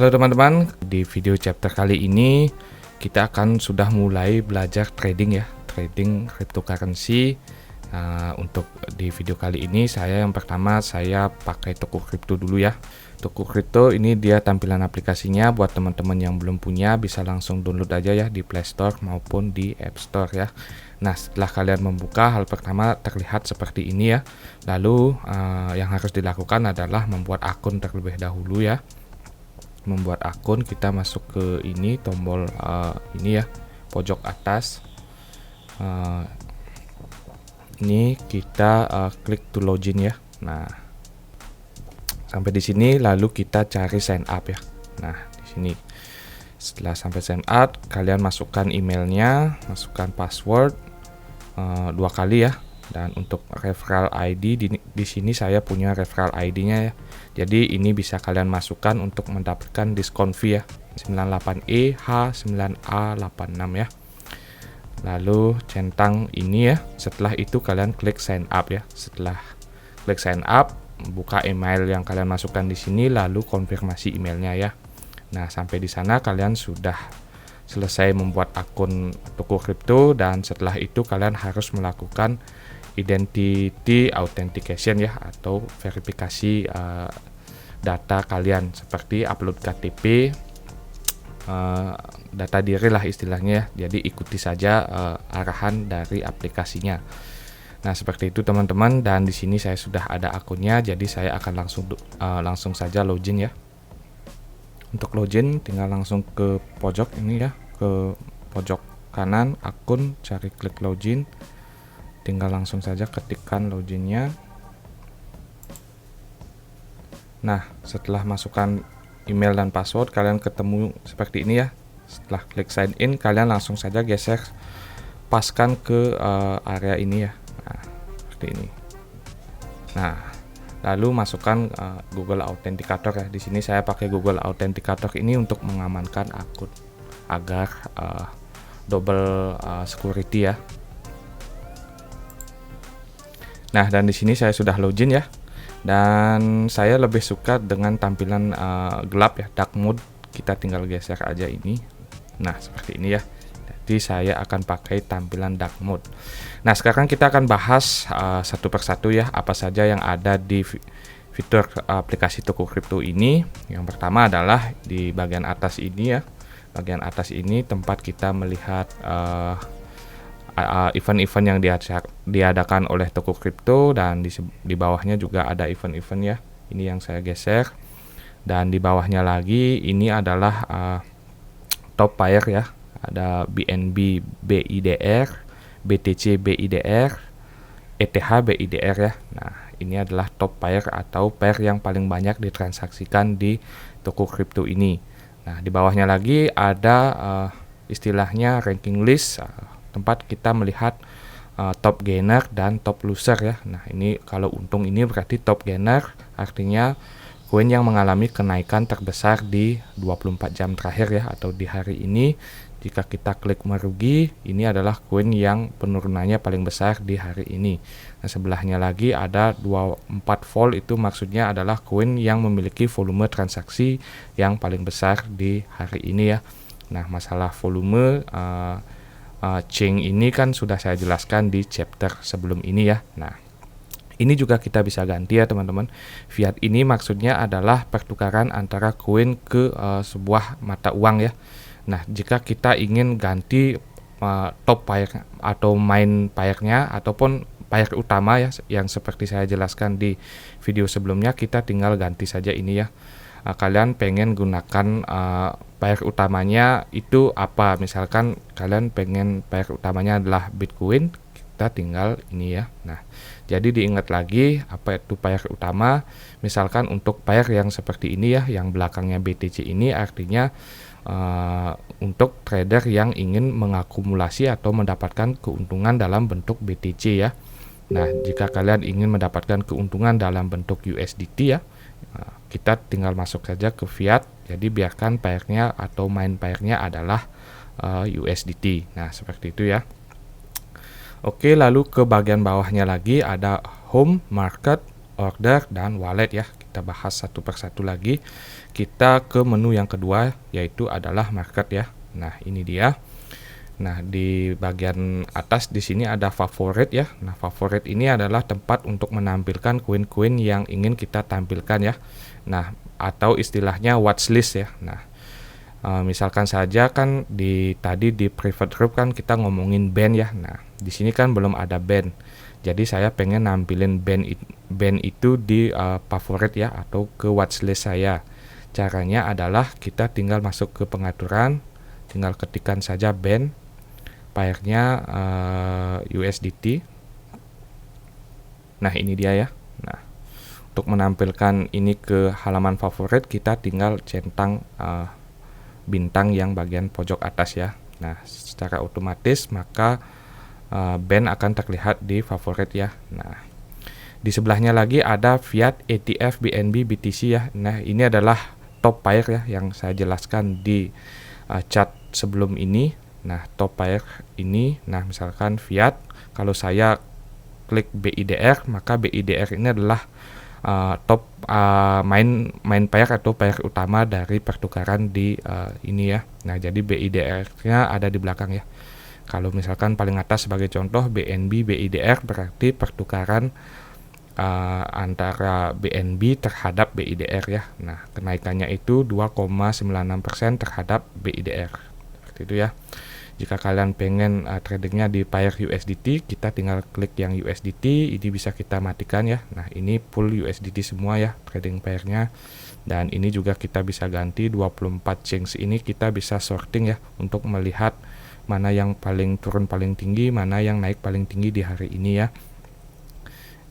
Halo teman-teman, di video chapter kali ini kita akan sudah mulai belajar trading ya, trading cryptocurrency. Untuk di video kali ini yang pertama saya pakai toko kripto dulu ya. Toko kripto ini dia tampilan aplikasinya buat teman-teman yang belum punya bisa langsung download aja ya di Play Store maupun di App Store ya. Nah, setelah kalian membuka, hal pertama terlihat seperti ini ya. Lalu yang harus dilakukan adalah membuat akun terlebih dahulu ya. Membuat akun, kita masuk ke ini tombol ini ya, pojok atas. Ini kita klik to login ya. Nah, sampai di sini lalu kita cari sign up ya. Nah, di sini setelah sampai sign up, kalian masukkan emailnya, masukkan password 2 kali ya. Dan untuk referral ID di sini saya punya referral ID-nya ya. Jadi ini bisa kalian masukkan untuk mendapatkan diskon fee ya, 98E H9A86 ya. Lalu centang ini ya. Setelah itu kalian klik sign up ya. Setelah klik sign up, buka email yang kalian masukkan di sini lalu konfirmasi emailnya ya. Nah, sampai di sana kalian sudah selesai membuat akun toko kripto, dan setelah itu kalian harus melakukan identity authentication ya, atau verifikasi data kalian seperti upload KTP, data diri lah istilahnya ya. Jadi ikuti saja arahan dari aplikasinya. Nah, seperti itu teman-teman, dan di sini saya sudah ada akunnya, jadi saya akan langsung saja login ya. Untuk login tinggal langsung ke pojok ini ya, ke pojok kanan akun, cari klik login, tinggal langsung saja ketikkan loginnya. Nah, setelah masukkan email dan password, kalian ketemu seperti ini ya. Setelah klik sign in, kalian langsung saja geser, paskan ke area ini ya. Nah, seperti ini. Nah, lalu masukkan Google Authenticator ya. Di sini saya pakai Google Authenticator ini untuk mengamankan akun agar double security ya. Nah, dan di sini saya sudah login ya. Dan saya lebih suka dengan tampilan gelap ya, dark mode. Kita tinggal geser aja ini. Nah, seperti ini ya. Jadi saya akan pakai tampilan dark mode. Nah, sekarang kita akan bahas satu persatu ya, apa saja yang ada di fitur aplikasi toko kripto ini. Yang pertama adalah di bagian atas ini ya. Bagian atas ini tempat kita melihat event-event yang diadakan oleh toko kripto, dan di bawahnya juga ada event-event ya. Ini yang saya geser. Dan di bawahnya lagi ini adalah top pair ya. Ada BNB BIDR, BTC BIDR, ETH BIDR ya. Nah, ini adalah top pair atau pair yang paling banyak ditransaksikan di toko kripto ini. Nah, di bawahnya lagi ada istilahnya ranking list, tempat kita melihat top gainer dan top loser ya. Nah, ini kalau untung ini berarti top gainer, artinya koin yang mengalami kenaikan terbesar di 24 jam terakhir ya, atau di hari ini. Jika kita klik merugi, ini adalah koin yang penurunannya paling besar di hari ini. Nah, sebelahnya lagi ada 24 volt, itu maksudnya adalah koin yang memiliki volume transaksi yang paling besar di hari ini ya. Nah, masalah volume chain ini kan sudah saya jelaskan di chapter sebelum ini ya. Nah, ini juga kita bisa ganti ya teman-teman. Fiat ini maksudnya adalah pertukaran antara koin ke sebuah mata uang ya. Nah, jika kita ingin ganti top pair atau main pairnya ataupun pair utama ya, yang seperti saya jelaskan di video sebelumnya, kita tinggal ganti saja ini ya. Kalian pengen gunakan pair utamanya itu apa? Misalkan kalian pengen pair utamanya adalah Bitcoin, kita tinggal ini ya. Nah, jadi diingat lagi apa itu pair utama. Misalkan untuk pair yang seperti ini ya, yang belakangnya BTC ini, artinya untuk trader yang ingin mengakumulasi atau mendapatkan keuntungan dalam bentuk BTC ya. Nah, jika kalian ingin mendapatkan keuntungan dalam bentuk USDT ya, kita tinggal masuk saja ke fiat. Jadi biarkan pairnya atau main pairnya adalah USDT. Nah, seperti itu ya. Oke, lalu ke bagian bawahnya lagi ada home, market, order, dan wallet ya. Kita bahas satu persatu lagi. Kita ke menu yang kedua, yaitu adalah market ya. Nah, ini dia. Nah, di bagian atas di sini ada favorit ya. Nah, favorit ini adalah tempat untuk menampilkan koin-koin yang ingin kita tampilkan ya. Nah, atau istilahnya watchlist ya. Nah, misalkan saja kan tadi di private group kan kita ngomongin band ya. Nah, di sini kan belum ada band. Jadi saya pengen nampilin band itu di favorit ya, atau ke watchlist saya. Caranya adalah kita tinggal masuk ke pengaturan, tinggal ketikkan saja band, pairnya USDT. Nah, ini dia ya. Nah, untuk menampilkan ini ke halaman favorit, kita tinggal centang bintang yang bagian pojok atas ya. Nah, secara otomatis maka band akan terlihat di favorit ya. Nah, di sebelahnya lagi ada Fiat, ETF, BNB, BTC ya. Nah, ini adalah top pair ya yang saya jelaskan di chat sebelum ini. Nah, top pair ini, nah misalkan Fiat, kalau saya klik BIDR, maka BIDR ini adalah top main pair atau pair utama dari pertukaran di ini ya. Nah, jadi BIDR-nya ada di belakang ya. Kalau misalkan paling atas sebagai contoh BNB BIDR, berarti pertukaran antara BNB terhadap BIDR ya. Nah, kenaikannya itu 2,96% terhadap BIDR. Seperti itu ya. Jika kalian pengen tradingnya di pair USDT, kita tinggal klik yang USDT, ini bisa kita matikan ya. Nah, ini full USDT semua ya trading pairnya. Dan ini juga kita bisa ganti 24 chains, ini kita bisa sorting ya untuk melihat mana yang paling turun paling tinggi, mana yang naik paling tinggi di hari ini ya.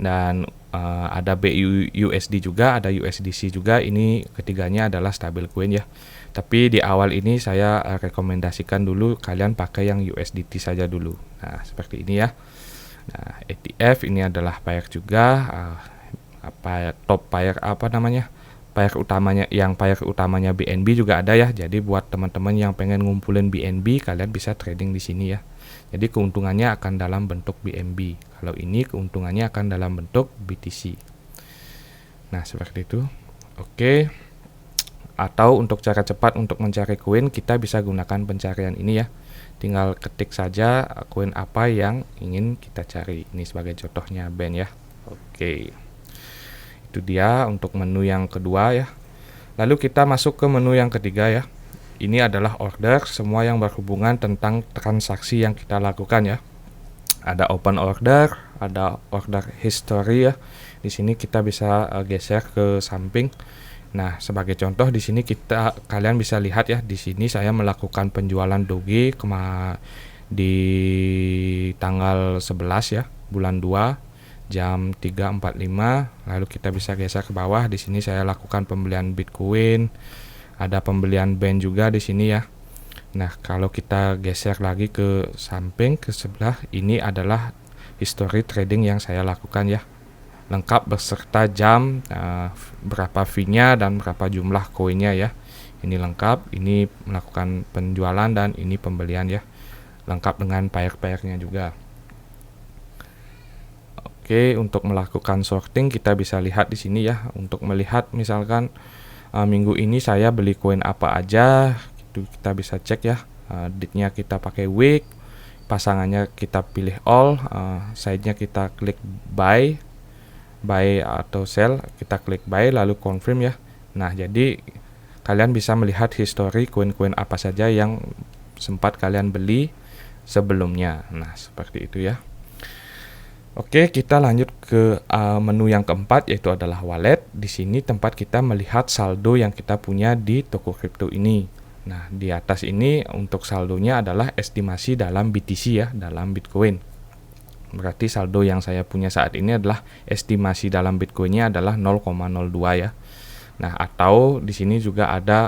Dan ada BUSD juga, ada USDC juga. Ini ketiganya adalah stabil coin ya. Tapi di awal ini saya rekomendasikan dulu kalian pakai yang USDT saja dulu. Nah, seperti ini ya. Nah, ETF ini adalah pair juga, top pair pair utamanya, yang pair utamanya BNB juga ada ya. Jadi buat teman-teman yang pengen ngumpulin BNB, kalian bisa trading di sini ya. Jadi keuntungannya akan dalam bentuk BNB. Kalau ini keuntungannya akan dalam bentuk BTC. Nah, seperti itu. Oke. Atau untuk cara cepat untuk mencari koin, kita bisa gunakan pencarian ini ya. Tinggal ketik saja koin apa yang ingin kita cari. Ini sebagai contohnya band ya. Oke. Itu dia untuk menu yang kedua ya. Lalu kita masuk ke menu yang ketiga ya. Ini adalah order, semua yang berhubungan tentang transaksi yang kita lakukan ya. Ada open order, ada order history ya. Di sini kita bisa geser ke samping. Nah, sebagai contoh di sini kalian bisa lihat ya, di sini saya melakukan penjualan Doge di tanggal 11 ya, bulan 2 jam 3.45. Lalu kita bisa geser ke bawah, di sini saya lakukan pembelian Bitcoin, ada pembelian band juga di sini ya. Nah, kalau kita geser lagi ke samping ke sebelah, ini adalah history trading yang saya lakukan ya, lengkap beserta jam, berapa fee-nya dan berapa jumlah koinnya ya. Ini lengkap, ini melakukan penjualan dan ini pembelian ya, lengkap dengan pair-pairnya juga. Oke, untuk melakukan sorting kita bisa lihat di sini ya. Untuk melihat misalkan minggu ini saya beli koin apa aja, itu kita bisa cek ya. Date-nya kita pakai week, pasangannya kita pilih all, side-nya kita klik buy atau sell, kita klik buy lalu confirm ya. Nah, jadi kalian bisa melihat history koin-koin apa saja yang sempat kalian beli sebelumnya. Nah, seperti itu ya. Oke, kita lanjut ke menu yang keempat, yaitu adalah wallet. Di sini tempat kita melihat saldo yang kita punya di toko kripto ini. Nah, di atas ini untuk saldonya adalah estimasi dalam BTC ya, dalam Bitcoin. Berarti saldo yang saya punya saat ini adalah estimasi dalam Bitcoinnya adalah 0,02 ya. Nah, atau di sini juga ada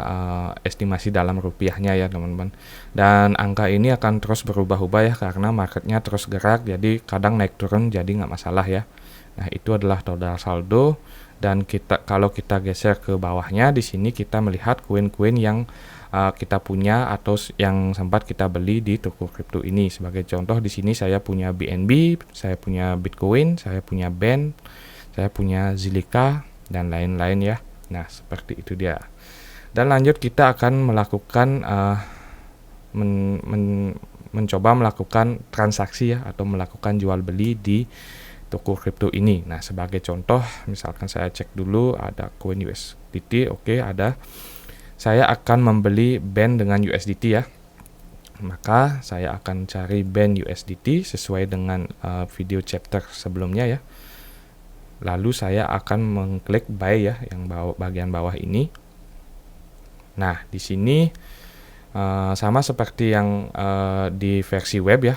estimasi dalam rupiahnya ya teman-teman. Dan angka ini akan terus berubah-ubah ya, karena marketnya terus gerak, jadi kadang naik turun, jadi nggak masalah ya. Nah, itu adalah total saldo. Dan kalau kita geser ke bawahnya, di sini kita melihat koin-koin yang kita punya atau yang sempat kita beli di toko kripto ini. Sebagai contoh di sini saya punya BNB, saya punya Bitcoin, saya punya band, saya punya Zilliqa dan lain-lain ya. Nah, seperti itu dia. Dan lanjut kita akan melakukan mencoba melakukan transaksi ya, atau melakukan jual beli di toko kripto ini. Nah, sebagai contoh, misalkan saya cek dulu ada koin USDT, oke, ada. Saya akan membeli band dengan USDT ya. Maka saya akan cari band USDT sesuai dengan video chapter sebelumnya ya. Lalu saya akan mengklik buy ya, yang bagian bawah ini. Nah, di sini sama seperti yang di versi web ya,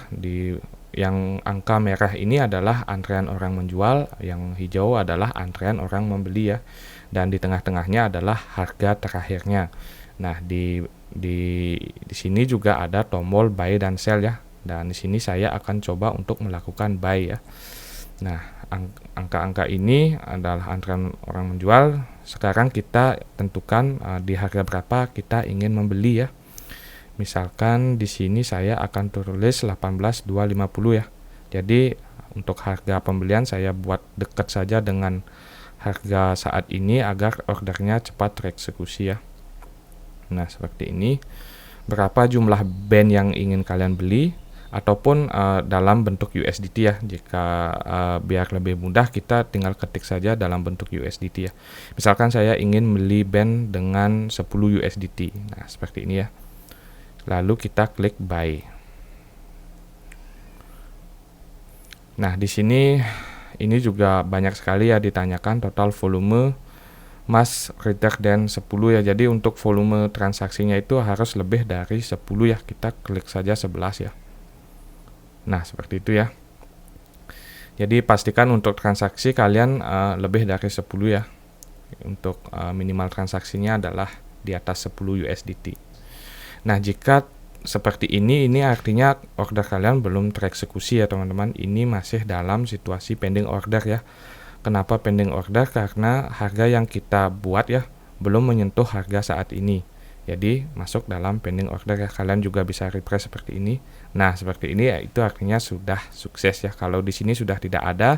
yang angka merah ini adalah antrean orang menjual, yang hijau adalah antrean orang membeli ya, dan di tengah-tengahnya adalah harga terakhirnya. Nah, di sini juga ada tombol buy dan sell ya, dan di sini saya akan coba untuk melakukan buy ya. Nah, angka-angka ini adalah antrean orang menjual. Sekarang kita tentukan di harga berapa kita ingin membeli ya. Misalkan di sini saya akan tulis 18.250 ya. Jadi untuk harga pembelian saya buat dekat saja dengan harga saat ini agar ordernya cepat tereksekusi ya. Nah, seperti ini. Berapa jumlah band yang ingin kalian beli, ataupun dalam bentuk USDT ya. Jika biar lebih mudah, kita tinggal ketik saja dalam bentuk USDT ya. Misalkan saya ingin beli band dengan 10 USDT. Nah, seperti ini ya. Lalu kita klik buy. Nah, di sini ini juga banyak sekali ya ditanyakan total volume mas greater than 10 ya. Jadi untuk volume transaksinya itu harus lebih dari 10 ya. Kita klik saja 11 ya. Nah, seperti itu ya. Jadi pastikan untuk transaksi kalian lebih dari 10 ya. Untuk minimal transaksinya adalah di atas 10 USDT. Nah, jika seperti ini artinya order kalian belum tereksekusi ya teman-teman. Ini masih dalam situasi pending order ya. Kenapa pending order? Karena harga yang kita buat ya belum menyentuh harga saat ini. Jadi masuk dalam pending order ya. Kalian juga bisa refresh seperti ini. Nah, seperti ini ya, itu artinya sudah sukses ya. Kalau di sini sudah tidak ada,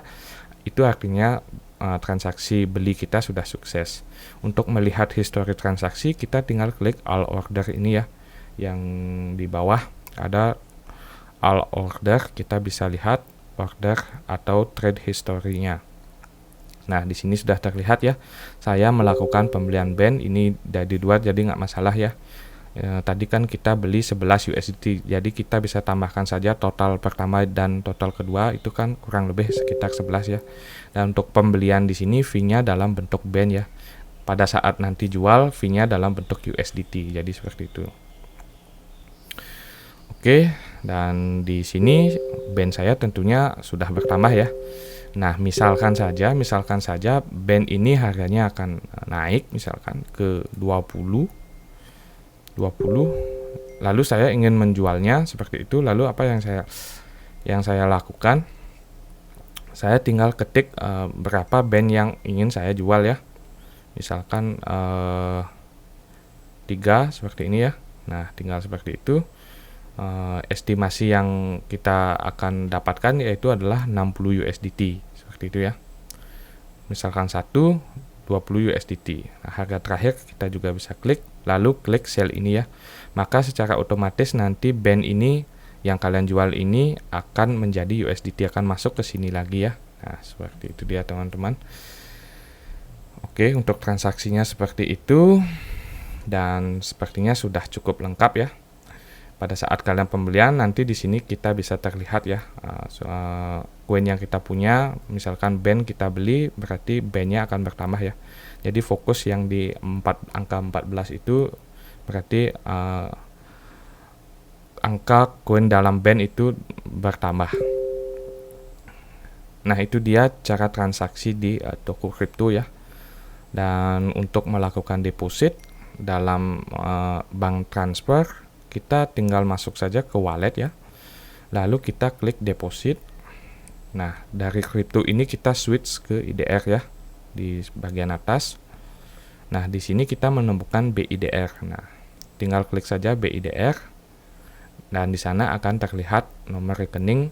itu artinya transaksi beli kita sudah sukses. Untuk melihat histori transaksi, kita tinggal klik all order ini ya. Yang di bawah ada all order, kita bisa lihat order atau trade history-nya. Nah, di sini sudah terlihat ya, saya melakukan pembelian band ini dari 2, jadi nggak masalah ya. Tadi kan kita beli 11 USDT, jadi kita bisa tambahkan saja total pertama dan total kedua, itu kan kurang lebih sekitar 11 ya. Dan untuk pembelian di sini fee-nya dalam bentuk band ya. Pada saat nanti jual, fee-nya dalam bentuk USDT, jadi seperti itu. Oke, dan di sini band saya tentunya sudah bertambah ya. Nah, misalkan saja band ini harganya akan naik misalkan ke 20, lalu saya ingin menjualnya seperti itu. Lalu apa yang saya lakukan? Saya tinggal ketik berapa band yang ingin saya jual ya. Misalkan 3 seperti ini ya. Nah, tinggal seperti itu. Estimasi yang kita akan dapatkan yaitu adalah 60 USDT seperti itu ya. Misalkan 1 20 USDT. Nah, harga terakhir kita juga bisa klik, lalu klik sell ini ya. Maka secara otomatis nanti band ini yang kalian jual ini akan menjadi USDT, akan masuk ke sini lagi ya. Nah, seperti itu dia teman-teman. Oke, untuk transaksinya seperti itu, dan sepertinya sudah cukup lengkap ya. Pada saat kalian pembelian, nanti di sini kita bisa terlihat ya koin yang kita punya. Misalkan band kita beli, berarti bandnya akan bertambah ya. Jadi fokus yang di angka 14 itu berarti angka koin dalam band itu bertambah. Nah, itu dia cara transaksi di toko kripto ya. Dan untuk melakukan deposit dalam bank transfer, kita tinggal masuk saja ke wallet ya. Lalu kita klik deposit. Nah, dari kripto ini kita switch ke IDR ya di bagian atas. Nah, di sini kita menemukan BIDR. Nah, tinggal klik saja BIDR. Dan di sana akan terlihat nomor rekening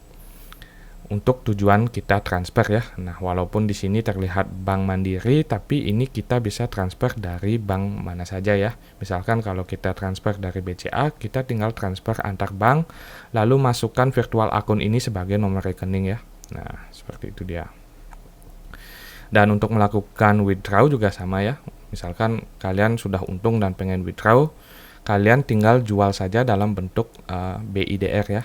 untuk tujuan kita transfer ya. Nah, walaupun di sini terlihat Bank Mandiri, tapi ini kita bisa transfer dari bank mana saja ya. Misalkan kalau kita transfer dari BCA, kita tinggal transfer antar bank, lalu masukkan virtual akun ini sebagai nomor rekening ya. Nah, seperti itu dia. Dan untuk melakukan withdraw juga sama ya. Misalkan kalian sudah untung dan pengen withdraw, kalian tinggal jual saja dalam bentuk BIDR ya.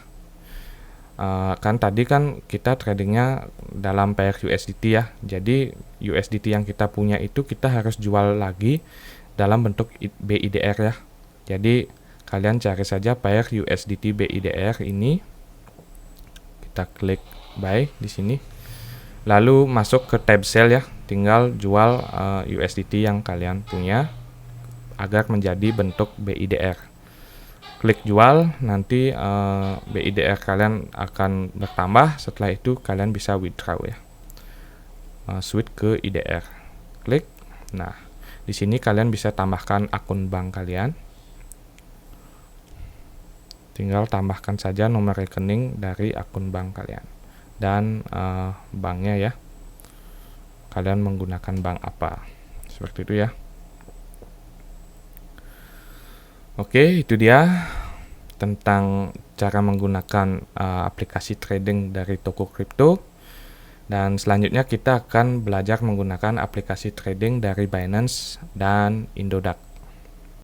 Kan tadi kan kita tradingnya dalam pair USDT ya, jadi USDT yang kita punya itu kita harus jual lagi dalam bentuk BIDR ya. Jadi kalian cari saja pair USDT BIDR ini, kita klik buy di sini, lalu masuk ke tab sell ya, tinggal jual USDT yang kalian punya agar menjadi bentuk BIDR. Klik jual, nanti BIDR kalian akan bertambah. Setelah itu kalian bisa withdraw ya, switch ke IDR, klik. Nah, di sini kalian bisa tambahkan akun bank kalian, tinggal tambahkan saja nomor rekening dari akun bank kalian dan banknya ya, kalian menggunakan bank apa, seperti itu ya. Oke, itu dia tentang cara menggunakan aplikasi trading dari toko kripto. Dan selanjutnya kita akan belajar menggunakan aplikasi trading dari Binance dan Indodax.